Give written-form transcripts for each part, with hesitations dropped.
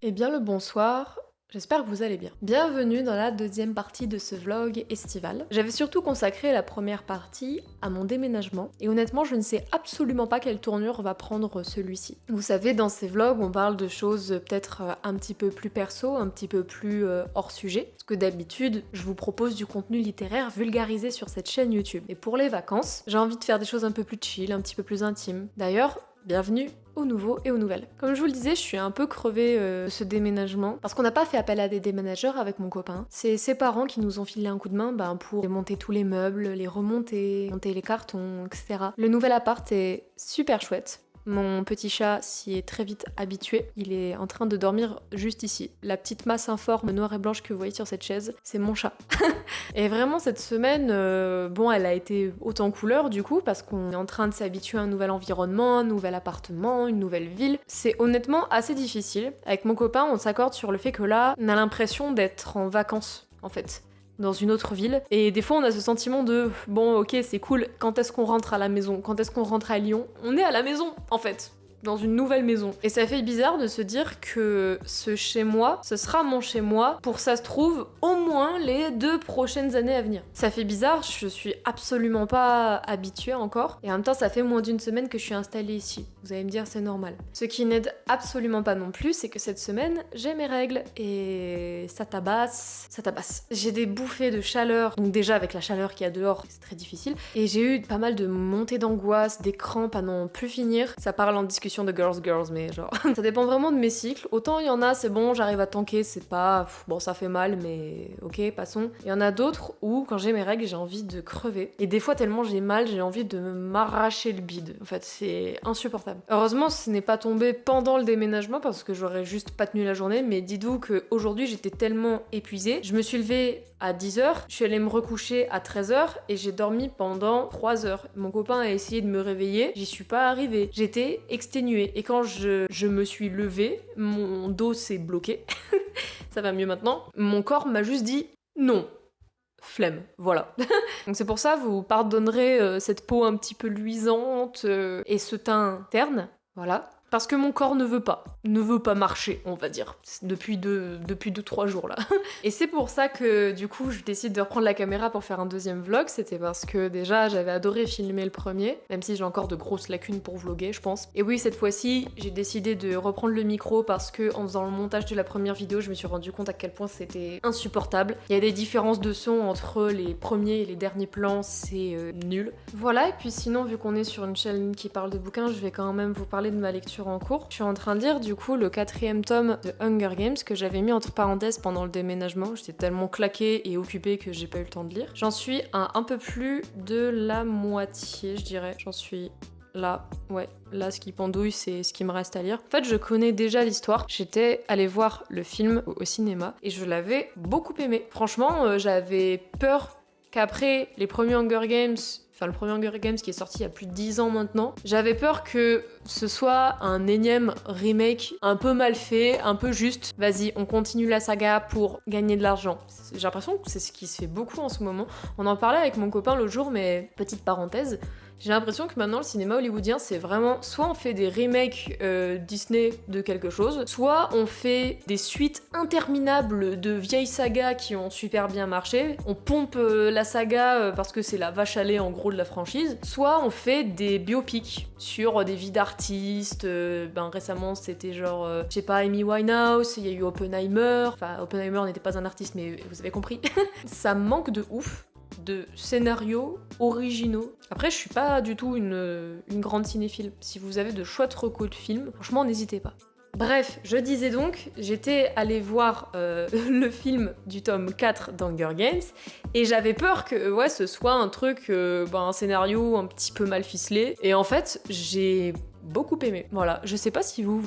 Eh bien le bonsoir, j'espère que vous allez bien. Bienvenue dans la deuxième partie de ce vlog estival. J'avais surtout consacré la première partie à mon déménagement, et honnêtement je ne sais absolument pas quelle tournure va prendre celui-ci. Vous savez, dans ces vlogs on parle de choses peut-être un petit peu plus perso, un petit peu plus hors sujet, parce que d'habitude je vous propose du contenu littéraire vulgarisé sur cette chaîne YouTube. Et pour les vacances, j'ai envie de faire des choses un peu plus chill, un petit peu plus intimes. D'ailleurs, bienvenue aux nouveaux et aux nouvelles. Comme je vous le disais, je suis un peu crevée de ce déménagement parce qu'on n'a pas fait appel à des déménageurs avec mon copain. C'est ses parents qui nous ont filé un coup de main pour démonter tous les meubles, les remonter, monter les cartons, etc. Le nouvel appart est super chouette. Mon petit chat s'y est très vite habitué. Il est en train de dormir juste ici. La petite masse informe noire et blanche que vous voyez sur cette chaise, c'est mon chat. Et vraiment cette semaine, elle a été haute en couleurs du coup, parce qu'on est en train de s'habituer à un nouvel environnement, un nouvel appartement, une nouvelle ville. C'est honnêtement assez difficile. Avec mon copain, on s'accorde sur le fait que là, on a l'impression d'être en vacances, en fait, dans une autre ville. Et des fois, on a ce sentiment de bon, ok, c'est cool, quand est-ce qu'on rentre à la maison? Quand est-ce qu'on rentre à Lyon? On est à la maison, en fait. Dans une nouvelle maison. Et ça fait bizarre de se dire que ce chez-moi, ce sera mon chez-moi pour, ça se trouve, au moins les 2 prochaines années à venir. Ça fait bizarre, je suis absolument pas habituée encore. Et en même temps, ça fait moins d'une semaine que je suis installée ici. Vous allez me dire, c'est normal. Ce qui n'aide absolument pas non plus, c'est que cette semaine, j'ai mes règles. Et ça tabasse, ça tabasse. J'ai des bouffées de chaleur. Donc déjà, avec la chaleur qu'il y a dehors, c'est très difficile. Et j'ai eu pas mal de montées d'angoisse, des crampes à n'en plus finir. Ça parle en discussion de girls, mais genre... ça dépend vraiment de mes cycles. Autant il y en a, c'est bon, j'arrive à tanker, c'est pas... Bon, ça fait mal, mais ok, passons. Il y en a d'autres où, quand j'ai mes règles, j'ai envie de crever. Et des fois, tellement j'ai mal, j'ai envie de m'arracher le bide. En fait, c'est insupportable. Heureusement, ce n'est pas tombé pendant le déménagement, parce que j'aurais juste pas tenu la journée, mais dites-vous qu'aujourd'hui, j'étais tellement épuisée. Je me suis levée à 10h, je suis allée me recoucher à 13h, et j'ai dormi pendant 3 heures. Mon copain a essayé de me réveiller, j'y suis pas arrivée. J'étais exténuée. Et quand je me suis levée, mon dos s'est bloqué. Ça va mieux maintenant. Mon corps m'a juste dit non. Flemme, voilà. Donc c'est pour ça, vous pardonnerez cette peau un petit peu luisante et ce teint terne, voilà. Parce que mon corps ne veut pas marcher, on va dire, depuis 2-3 jours là. Et c'est pour ça que du coup je décide de reprendre la caméra pour faire un deuxième vlog, c'était parce que déjà j'avais adoré filmer le premier, même si j'ai encore de grosses lacunes pour vlogger je pense. Et oui, cette fois-ci j'ai décidé de reprendre le micro parce que en faisant le montage de la première vidéo, je me suis rendu compte à quel point c'était insupportable. Il y a des différences de son entre les premiers et les derniers plans, c'est nul. Voilà, et puis sinon vu qu'on est sur une chaîne qui parle de bouquins, je vais quand même vous parler de ma lecture en cours. Je suis en train de lire du coup le 4e tome de Hunger Games que j'avais mis entre parenthèses pendant le déménagement. J'étais tellement claquée et occupée que j'ai pas eu le temps de lire. J'en suis à un peu plus de la moitié, je dirais. J'en suis là, ouais, là ce qui pendouille c'est ce qui me reste à lire. En fait je connais déjà l'histoire, j'étais allée voir le film au cinéma et je l'avais beaucoup aimé. Franchement j'avais peur qu'après les premiers Hunger Games, enfin le premier Hunger Games qui est sorti il y a plus de 10 ans maintenant, j'avais peur que ce soit un énième remake un peu mal fait, un peu juste, vas-y on continue la saga pour gagner de l'argent. J'ai l'impression que c'est ce qui se fait beaucoup en ce moment. On en parlait avec mon copain l'autre jour, mais petite parenthèse, j'ai l'impression que maintenant le cinéma hollywoodien c'est vraiment soit on fait des remakes Disney de quelque chose, soit on fait des suites interminables de vieilles sagas qui ont super bien marché, on pompe la saga parce que c'est la vache à lait en gros de la franchise, soit on fait des biopics sur des vies d'artistes, récemment c'était genre, je sais pas, Amy Winehouse, il y a eu Oppenheimer, enfin Oppenheimer n'était pas un artiste mais vous avez compris. Ça manque de ouf de scénarios originaux. Après, je suis pas du tout une grande cinéphile. Si vous avez de chouettes recos de films, franchement, n'hésitez pas. Bref, je disais donc, j'étais allée voir le film du tome 4 d'Hunger Games, et j'avais peur que ce soit un truc, un scénario un petit peu mal ficelé, et en fait, j'ai beaucoup aimé. Voilà, je sais pas si vous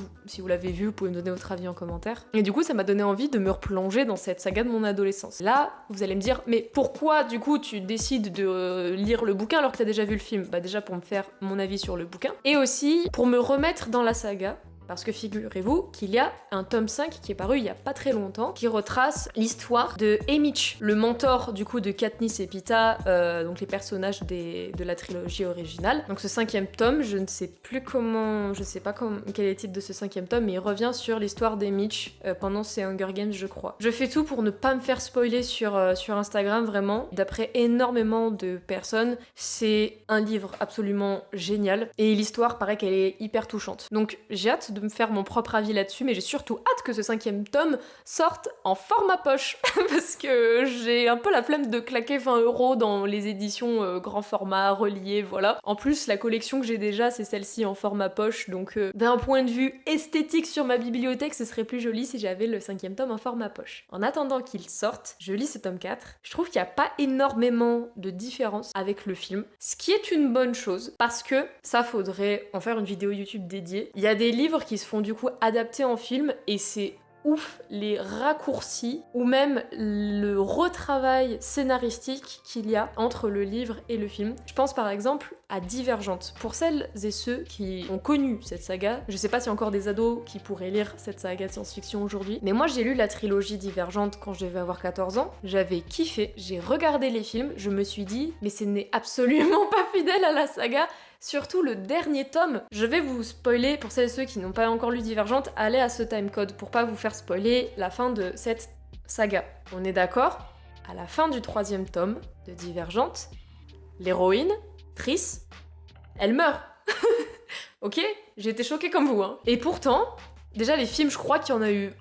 l'avez vu, vous pouvez me donner votre avis en commentaire. Et du coup, ça m'a donné envie de me replonger dans cette saga de mon adolescence. Là, vous allez me dire, mais pourquoi du coup tu décides de lire le bouquin alors que t'as déjà vu le film? Bah déjà pour me faire mon avis sur le bouquin, et aussi pour me remettre dans la saga, Parce que figurez-vous qu'il y a un tome 5 qui est paru il y a pas très longtemps, qui retrace l'histoire de Haymitch, le mentor du coup de Katniss et Peeta, donc les personnages de la trilogie originale. Donc ce 5e tome, je ne sais pas quel est le titre de ce 5e tome, mais il revient sur l'histoire d'Haymitch pendant ces Hunger Games, je crois. Je fais tout pour ne pas me faire spoiler sur Instagram, vraiment. D'après énormément de personnes, c'est un livre absolument génial, et l'histoire paraît qu'elle est hyper touchante. Donc j'ai hâte de me faire mon propre avis là-dessus, mais j'ai surtout hâte que ce 5e tome sorte en format poche, parce que j'ai un peu la flemme de claquer 20€ dans les éditions grand format, reliées, voilà. En plus, la collection que j'ai déjà, c'est celle-ci en format poche, donc d'un point de vue esthétique sur ma bibliothèque, ce serait plus joli si j'avais le 5e tome en format poche. En attendant qu'il sorte, je lis ce tome 4. Je trouve qu'il n'y a pas énormément de différence avec le film, ce qui est une bonne chose, parce que ça, faudrait en faire une vidéo YouTube dédiée. Il y a des livres qui se font du coup adapter en film, et c'est ouf les raccourcis ou même le retravail scénaristique qu'il y a entre le livre et le film. Je pense par exemple à Divergente. Pour celles et ceux qui ont connu cette saga, je sais pas s'il y a encore des ados qui pourraient lire cette saga de science-fiction aujourd'hui, mais moi j'ai lu la trilogie Divergente quand je devais avoir 14 ans, j'avais kiffé, j'ai regardé les films, je me suis dit mais ce n'est absolument pas fidèle à la saga. Surtout le dernier tome, je vais vous spoiler pour celles et ceux qui n'ont pas encore lu Divergente, allez à ce timecode pour pas vous faire spoiler la fin de cette saga. On est d'accord? À la fin du 3e tome de Divergente, l'héroïne, Triss, elle meurt. Ok? J'ai été choquée comme vous, hein. Et pourtant, déjà les films, je crois qu'il y en a eu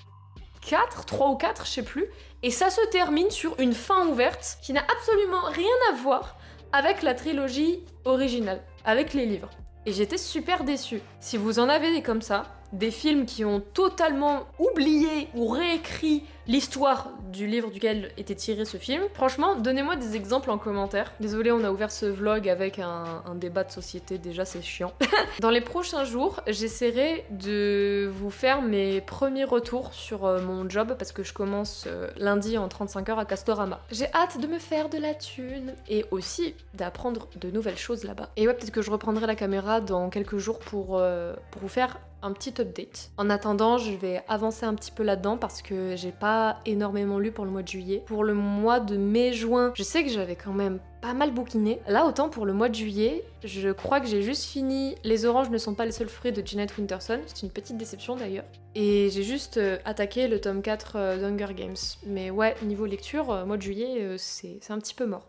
3 ou 4, je sais plus, et ça se termine sur une fin ouverte qui n'a absolument rien à voir avec la trilogie originale, avec les livres. Et j'étais super déçue. Si vous en avez des comme ça, des films qui ont totalement oublié ou réécrit l'histoire du livre duquel était tiré ce film, franchement, donnez-moi des exemples en commentaire. Désolée, on a ouvert ce vlog avec un débat de société, déjà c'est chiant. Dans les prochains jours, j'essaierai de vous faire mes premiers retours sur mon job, parce que je commence lundi en 35 heures à Castorama. J'ai hâte de me faire de la thune, et aussi d'apprendre de nouvelles choses là-bas. Et ouais, peut-être que je reprendrai la caméra dans quelques jours pour vous faire un petit update. En attendant, je vais avancer un petit peu là-dedans parce que j'ai pas énormément lu pour le mois de juillet. Pour le mois de mai-juin, je sais que j'avais quand même pas mal bouquiné. Là, autant pour le mois de juillet, je crois que j'ai juste fini Les oranges ne sont pas les seuls fruits de Jeanette Winterson. C'est une petite déception d'ailleurs. Et j'ai juste attaqué le tome 4 d'Hunger Games. Mais ouais, niveau lecture, mois de juillet, c'est un petit peu mort.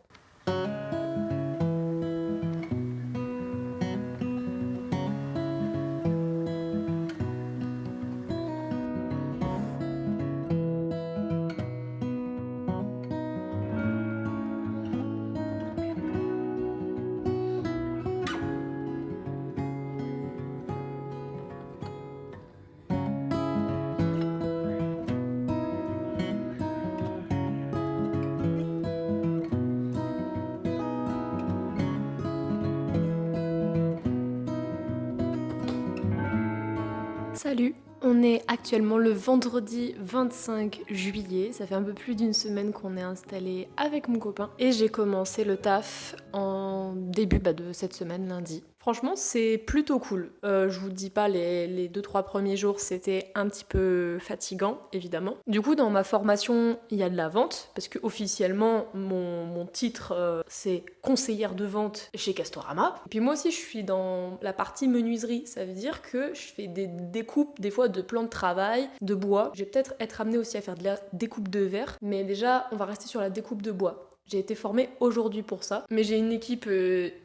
Salut! On est actuellement le vendredi 25 juillet, ça fait un peu plus d'une semaine qu'on est installé avec mon copain et j'ai commencé le taf en début de cette semaine, lundi. Franchement, c'est plutôt cool. Je vous dis pas, les 2-3 premiers jours, c'était un petit peu fatigant, évidemment. Du coup, dans ma formation, il y a de la vente, parce que officiellement, mon titre, c'est conseillère de vente chez Castorama. Et puis moi aussi, je suis dans la partie menuiserie. Ça veut dire que je fais des découpes, des fois, de plans de travail, de bois. Je vais peut-être être amenée aussi à faire de la découpe de verre, mais déjà, on va rester sur la découpe de bois. J'ai été formée aujourd'hui pour ça, mais j'ai une équipe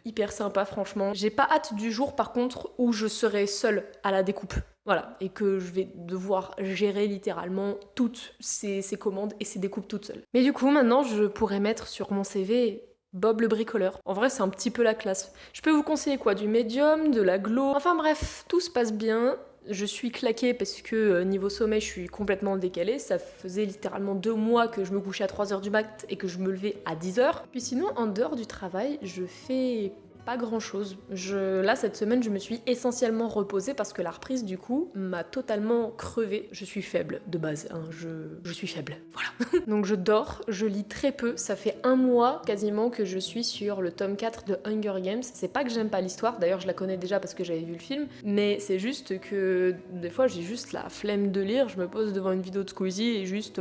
hyper sympa franchement. J'ai pas hâte du jour par contre où je serai seule à la découpe. Voilà, et que je vais devoir gérer littéralement toutes ces commandes et ces découpes toute seule. Mais du coup maintenant je pourrais mettre sur mon CV Bob le bricoleur. En vrai c'est un petit peu la classe. Je peux vous conseiller quoi? Du médium, de la glow, enfin bref, tout se passe bien. Je suis claquée parce que niveau sommeil, je suis complètement décalée. Ça faisait littéralement 2 mois que je me couchais à 3h du mat et que je me levais à 10h. Puis sinon, en dehors du travail, je fais pas grand chose. Là, cette semaine, je me suis essentiellement reposée parce que la reprise, du coup, m'a totalement crevée. Je suis faible de base, hein. Je suis faible, voilà. Donc je dors, je lis très peu. Ça fait un mois quasiment que je suis sur le tome 4 de Hunger Games. C'est pas que j'aime pas l'histoire, d'ailleurs je la connais déjà parce que j'avais vu le film, mais c'est juste que des fois j'ai juste la flemme de lire, je me pose devant une vidéo de Squeezie et juste...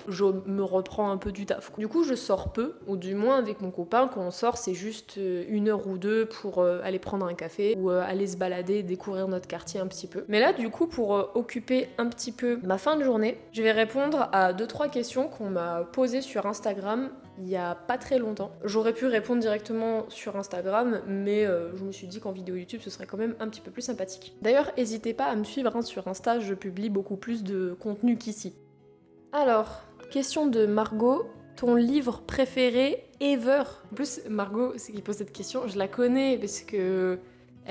je me reprends un peu du taf. Du coup, je sors peu, ou du moins avec mon copain, quand on sort, c'est juste 1 heure ou 2 pour aller prendre un café ou aller se balader, découvrir notre quartier un petit peu. Mais là, du coup, pour occuper un petit peu ma fin de journée, je vais répondre à 2-3 questions qu'on m'a posées sur Instagram il y a pas très longtemps. J'aurais pu répondre directement sur Instagram, mais je me suis dit qu'en vidéo YouTube, ce serait quand même un petit peu plus sympathique. D'ailleurs, n'hésitez pas à me suivre hein, sur Insta, je publie beaucoup plus de contenu qu'ici. Alors, question de Margot, ton livre préféré ever? En plus, Margot, c'est qui pose cette question, je la connais parce que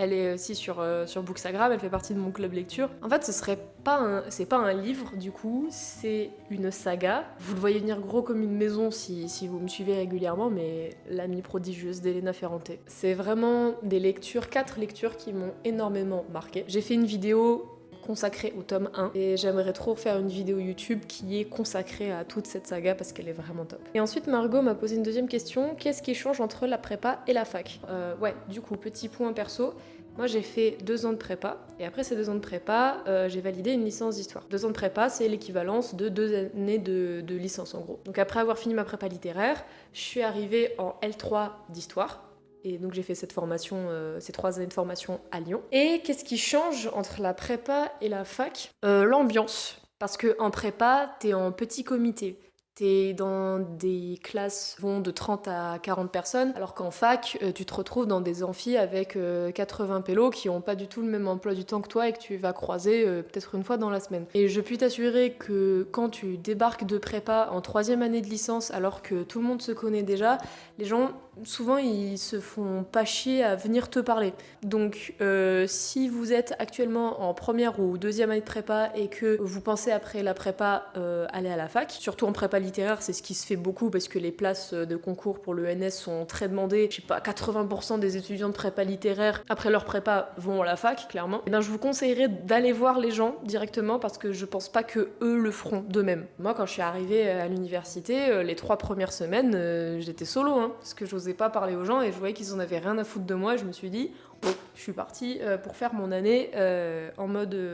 elle est aussi sur Bookstagram, elle fait partie de mon club lecture. En fait, c'est pas un livre du coup, c'est une saga. Vous le voyez venir gros comme une maison si vous me suivez régulièrement, mais L'Amie prodigieuse d'Elena Ferrante. C'est vraiment des lectures, 4 lectures qui m'ont énormément marqué. J'ai fait une vidéo consacrée au tome 1 et j'aimerais trop faire une vidéo YouTube qui est consacrée à toute cette saga parce qu'elle est vraiment top. Et ensuite Margot m'a posé une deuxième question, qu'est-ce qui change entre la prépa et la fac? Ouais, du coup, petit point perso, moi j'ai fait 2 ans de prépa et après ces 2 ans de prépa, j'ai validé une licence d'histoire. 2 ans de prépa, c'est l'équivalence de 2 années de licence en gros. Donc après avoir fini ma prépa littéraire, je suis arrivée en L3 d'histoire. Et donc j'ai fait cette formation, ces 3 années de formation à Lyon. Et qu'est-ce qui change entre la prépa et la fac? L'ambiance. Parce qu'en prépa, t'es en petit comité. T'es dans des classes vont de 30 à 40 personnes, alors qu'en fac, tu te retrouves dans des amphis avec 80 pélos qui ont pas du tout le même emploi du temps que toi et que tu vas croiser peut-être une fois dans la semaine. Et je puis t'assurer que quand tu débarques de prépa en 3e année de licence, alors que tout le monde se connaît déjà, les gens, souvent, ils se font pas chier à venir te parler. Donc, si vous êtes actuellement en 1re ou 2e année de prépa et que vous pensez après la prépa aller à la fac, surtout en prépa littéraire, c'est ce qui se fait beaucoup parce que les places de concours pour l'ENS sont très demandées. Je sais pas, 80% des étudiants de prépa littéraire, après leur prépa, vont à la fac, clairement. Et ben, je vous conseillerais d'aller voir les gens directement parce que je pense pas que eux le feront d'eux-mêmes. Moi, quand je suis arrivée à l'université, les 3 premières semaines, j'étais solo, hein, parce que j'osais pas parler aux gens et je voyais qu'ils en avaient rien à foutre de moi et je me suis dit, je suis partie pour faire mon année en mode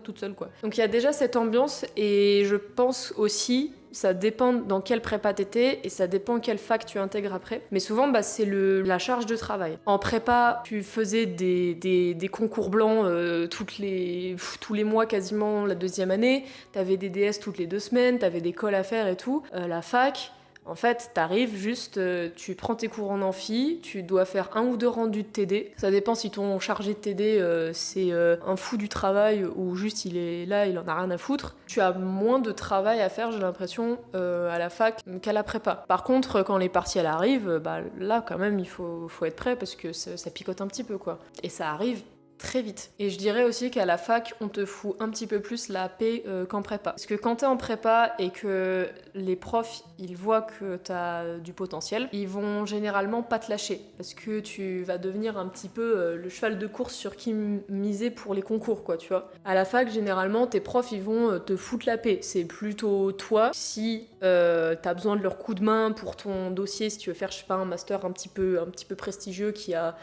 toute seule quoi. Donc il y a déjà cette ambiance et je pense aussi, ça dépend dans quelle prépa t'étais et ça dépend quelle fac tu intègres après. Mais souvent c'est la charge de travail. En prépa, tu faisais des concours blancs tous les mois quasiment la 2e année, t'avais des DS toutes les 2 semaines, t'avais des calls à faire et tout. La fac, en fait, t'arrives juste, tu prends tes cours en amphi, tu dois faire 1 ou 2 rendus de TD. Ça dépend si ton chargé de TD, c'est un fou du travail ou juste il est là, il en a rien à foutre. Tu as moins de travail à faire, j'ai l'impression, à la fac qu'à la prépa. Par contre, quand les partiels arrivent, là, quand même, il faut être prêt parce que ça picote un petit peu, quoi. Et ça arrive très vite. Et je dirais aussi qu'à la fac, on te fout un petit peu plus la paix qu'en prépa. Parce que quand t'es en prépa et que les profs, ils voient que t'as du potentiel, ils vont généralement pas te lâcher. Parce que tu vas devenir un petit peu le cheval de course sur qui miser pour les concours, quoi, tu vois. À la fac, généralement, tes profs, ils vont te foutre la paix. C'est plutôt toi, si t'as besoin de leur coup de main pour ton dossier, si tu veux faire, je sais pas, un master un petit peu prestigieux qui a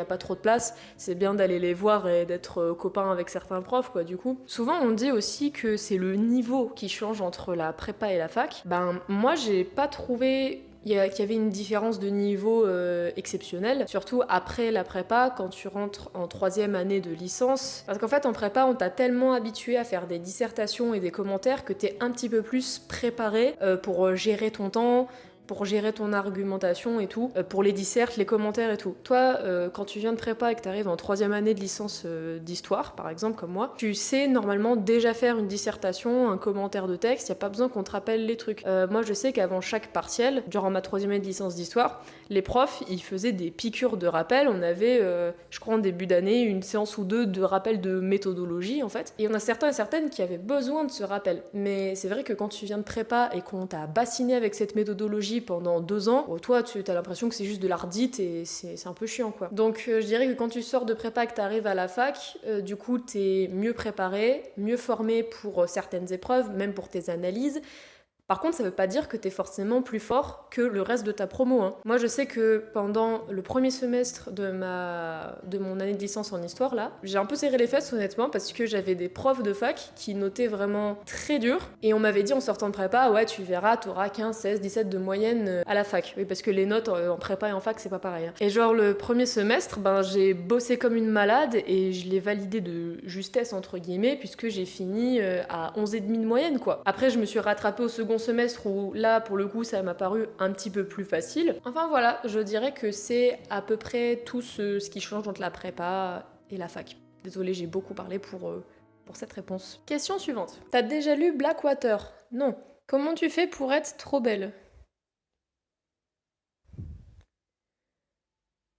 pas trop de place, c'est bien d'aller les voir et d'être copain avec certains profs, quoi, du coup. Souvent, on dit aussi que c'est le niveau qui change entre la prépa et la fac. Moi, j'ai pas trouvé qu'il y avait une différence de niveau exceptionnelle, surtout après la prépa, quand tu rentres en 3e année de licence. Parce qu'en fait, en prépa, on t'a tellement habitué à faire des dissertations et des commentaires que t'es un petit peu plus préparé pour gérer ton temps, pour gérer ton argumentation et tout, pour les dissertes, les commentaires et tout. Toi, quand tu viens de prépa et que t'arrives en 3e année de licence d'histoire, par exemple, comme moi, tu sais normalement déjà faire une dissertation, un commentaire de texte, y a pas besoin qu'on te rappelle les trucs. Moi, je sais qu'avant chaque partiel, durant ma 3e année de licence d'histoire, les profs, ils faisaient des piqûres de rappel. On avait, je crois en début d'année, une séance ou 2 de rappel de méthodologie, en fait. Et il y en a certains et certaines qui avaient besoin de ce rappel. Mais c'est vrai que quand tu viens de prépa et qu'on t'a bassiné avec cette méthodologie biologie pendant 2 ans, bon, toi tu as l'impression que c'est juste de la redite et c'est un peu chiant quoi. Donc je dirais que quand tu sors de prépa, que tu arrives à la fac, du coup t'es mieux préparé, mieux formé pour certaines épreuves, même pour tes analyses. Par contre, ça veut pas dire que t'es forcément plus fort que le reste de ta promo, hein. Moi, je sais que pendant le premier semestre de mon année de licence en histoire, là, j'ai un peu serré les fesses, honnêtement, parce que j'avais des profs de fac qui notaient vraiment très dur. Et on m'avait dit en sortant de prépa, ouais, tu verras, t'auras 15, 16, 17 de moyenne à la fac. Oui, parce que les notes en prépa et en fac, c'est pas pareil, hein. Et genre, le premier semestre, j'ai bossé comme une malade et je l'ai validé de justesse, entre guillemets, puisque j'ai fini à 11,5 de moyenne, quoi. Après, je me suis rattrapée au second semestre où là pour le coup ça m'a paru un petit peu plus facile. Enfin voilà, je dirais que c'est à peu près tout ce qui change entre la prépa et la fac. Désolée, j'ai beaucoup parlé pour cette réponse. Question suivante. T'as déjà lu Blackwater? Non. Comment tu fais pour être trop belle?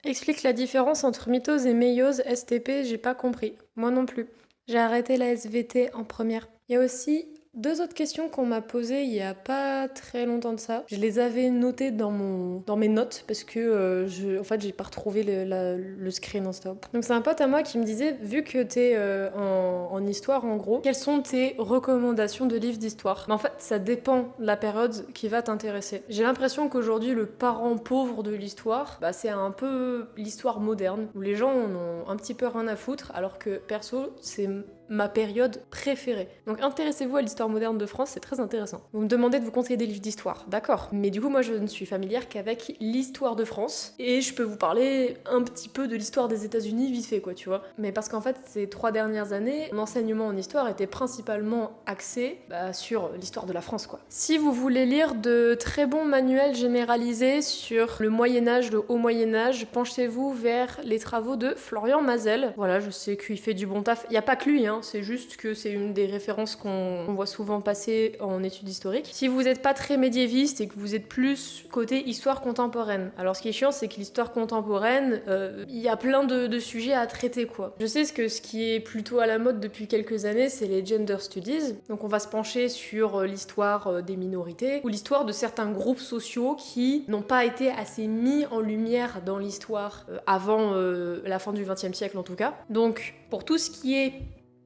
Explique la différence entre mitose et méiose STP, j'ai pas compris. Moi non plus. J'ai arrêté la SVT en première. Il y a aussi 2 autres questions qu'on m'a posées il y a pas très longtemps de ça. Je les avais notées dans mes notes parce que en fait j'ai pas retrouvé le screen en stop. Donc c'est un pote à moi qui me disait, vu que t'es en histoire en gros, quelles sont tes recommandations de livres d'histoire? Mais en fait ça dépend de la période qui va t'intéresser. J'ai l'impression qu'aujourd'hui le parent pauvre de l'histoire, c'est un peu l'histoire moderne où les gens en ont un petit peu rien à foutre, alors que perso c'est ma période préférée. Donc intéressez-vous à l'histoire moderne de France, c'est très intéressant. Vous me demandez de vous conseiller des livres d'histoire, d'accord. Mais du coup, moi je ne suis familière qu'avec l'histoire de France, et je peux vous parler un petit peu de l'histoire des États-Unis vite fait, quoi, tu vois. Mais parce qu'en fait, ces 3 dernières années, mon enseignement en histoire était principalement axé sur l'histoire de la France, quoi. Si vous voulez lire de très bons manuels généralisés sur le Moyen-Âge, le Haut Moyen-Âge, penchez-vous vers les travaux de Florian Mazel. Voilà, je sais qu'il fait du bon taf. Il n'y a pas que lui, hein. C'est juste que c'est une des références qu'on voit souvent passer en études historiques. Si vous n'êtes pas très médiéviste et que vous êtes plus côté histoire contemporaine, alors ce qui est chiant, c'est que l'histoire contemporaine, il y a plein de sujets à traiter, quoi. Je sais que ce qui est plutôt à la mode depuis quelques années, c'est les gender studies. Donc on va se pencher sur l'histoire des minorités ou l'histoire de certains groupes sociaux qui n'ont pas été assez mis en lumière dans l'histoire avant la fin du XXe siècle en tout cas. Donc pour tout ce qui est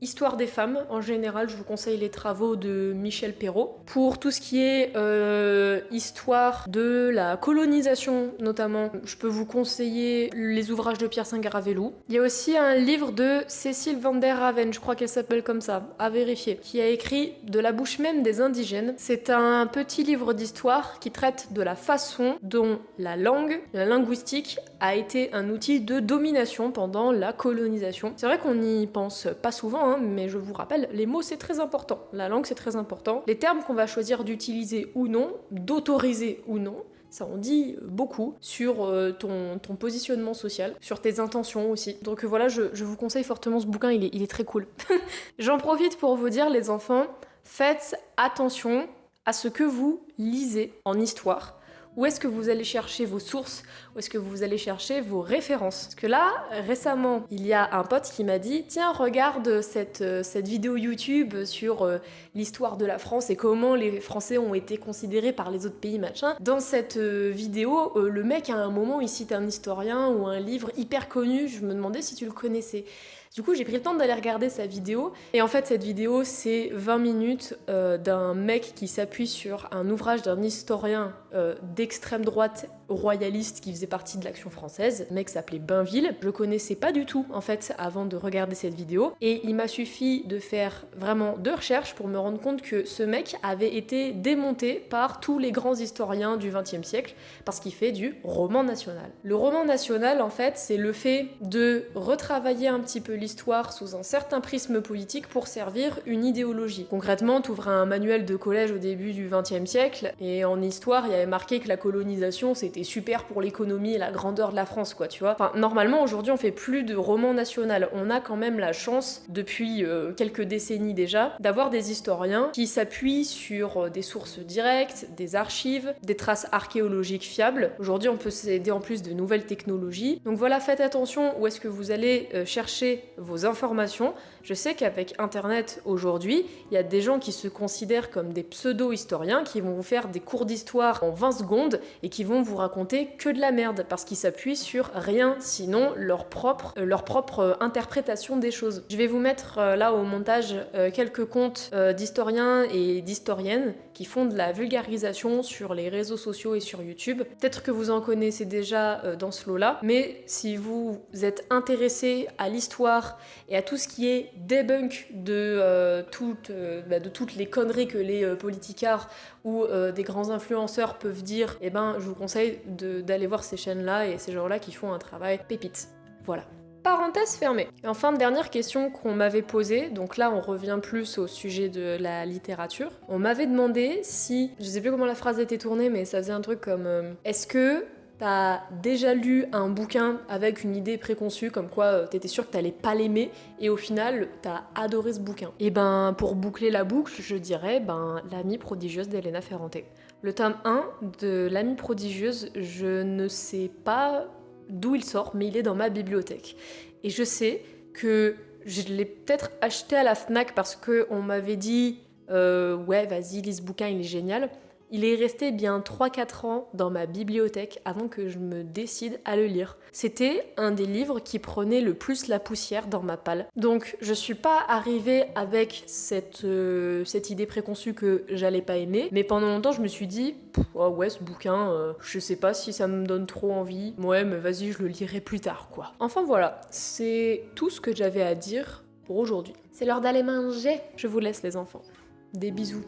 histoire des femmes, en général, je vous conseille les travaux de Michel Perrault. Pour tout ce qui est histoire de la colonisation, notamment, je peux vous conseiller les ouvrages de Pierre Saint-Garavelou. Il y a aussi un livre de Cécile van der Raven, je crois qu'elle s'appelle comme ça, à vérifier, qui a écrit De la bouche même des indigènes. C'est un petit livre d'histoire qui traite de la façon dont la langue, la linguistique, a été un outil de domination pendant la colonisation. C'est vrai qu'on n'y pense pas souvent, mais je vous rappelle, les mots c'est très important, la langue c'est très important, les termes qu'on va choisir d'utiliser ou non, d'autoriser ou non, ça en dit beaucoup sur ton positionnement social, sur tes intentions aussi. Donc voilà, je vous conseille fortement ce bouquin, il est très cool. J'en profite pour vous dire, les enfants, faites attention à ce que vous lisez en histoire. Où est-ce que vous allez chercher vos sources? Où est-ce que vous allez chercher vos références? Parce que là, récemment, il y a un pote qui m'a dit « Tiens, regarde cette vidéo YouTube sur l'histoire de la France et comment les Français ont été considérés par les autres pays, machin. » Dans cette vidéo, le mec, à un moment, il cite un historien ou un livre hyper connu. Je me demandais si tu le connaissais. Du coup, j'ai pris le temps d'aller regarder sa vidéo. Et en fait, cette vidéo, c'est 20 minutes d'un mec qui s'appuie sur un ouvrage d'un historien d'extrême droite royaliste qui faisait partie de l'Action française. Le mec s'appelait Bainville. Je connaissais pas du tout, en fait, avant de regarder cette vidéo. Et il m'a suffi de faire vraiment 2 recherches pour me rendre compte que ce mec avait été démonté par tous les grands historiens du XXe siècle parce qu'il fait du roman national. Le roman national, en fait, c'est le fait de retravailler un petit peu l'histoire sous un certain prisme politique pour servir une idéologie. Concrètement, t'ouvres un manuel de collège au début du XXe siècle et en histoire, il y avait marqué que la colonisation, c'était c'était super pour l'économie et la grandeur de la France, quoi, tu vois. Enfin, normalement, aujourd'hui, on fait plus de roman national. On a quand même la chance, depuis quelques décennies déjà, d'avoir des historiens qui s'appuient sur des sources directes, des archives, des traces archéologiques fiables. Aujourd'hui, on peut s'aider en plus de nouvelles technologies. Donc voilà, faites attention où est-ce que vous allez chercher vos informations. Je sais qu'avec Internet aujourd'hui, il y a des gens qui se considèrent comme des pseudo-historiens qui vont vous faire des cours d'histoire en 20 secondes et qui vont vous raconter que de la merde parce qu'ils s'appuient sur rien sinon leur propre interprétation des choses. Je vais vous mettre là au montage quelques comptes d'historiens et d'historiennes qui font de la vulgarisation sur les réseaux sociaux et sur YouTube. Peut-être que vous en connaissez déjà dans ce lot-là, mais si vous êtes intéressé à l'histoire et à tout ce qui est debunk de toutes les conneries que les politicards ou des grands influenceurs peuvent dire, eh ben je vous conseille d'aller voir ces chaînes-là et ces gens-là qui font un travail pépite. Voilà. Parenthèse fermée. Et enfin, dernière question qu'on m'avait posée, donc là on revient plus au sujet de la littérature. On m'avait demandé si, je sais plus comment la phrase était tournée, mais ça faisait un truc comme est-ce que t'as déjà lu un bouquin avec une idée préconçue, comme quoi t'étais sûr que t'allais pas l'aimer, et au final t'as adoré ce bouquin? Et ben pour boucler la boucle, je dirais L'Amie prodigieuse d'Elena Ferrante. Le tome 1 de L'Amie prodigieuse, je ne sais pas d'où il sort, mais il est dans ma bibliothèque. Et je sais que je l'ai peut-être acheté à la Fnac parce qu'on m'avait dit ouais, vas-y, lis ce bouquin, il est génial. Il est resté bien 3-4 ans dans ma bibliothèque avant que je me décide à le lire. C'était un des livres qui prenait le plus la poussière dans ma palle. Donc je suis pas arrivée avec cette idée préconçue que j'allais pas aimer, mais pendant longtemps je me suis dit oh ouais, ce bouquin, je sais pas si ça me donne trop envie. Ouais, mais vas-y, je le lirai plus tard, quoi. Enfin voilà, c'est tout ce que j'avais à dire pour aujourd'hui. C'est l'heure d'aller manger. Je vous laisse les enfants. Des bisous.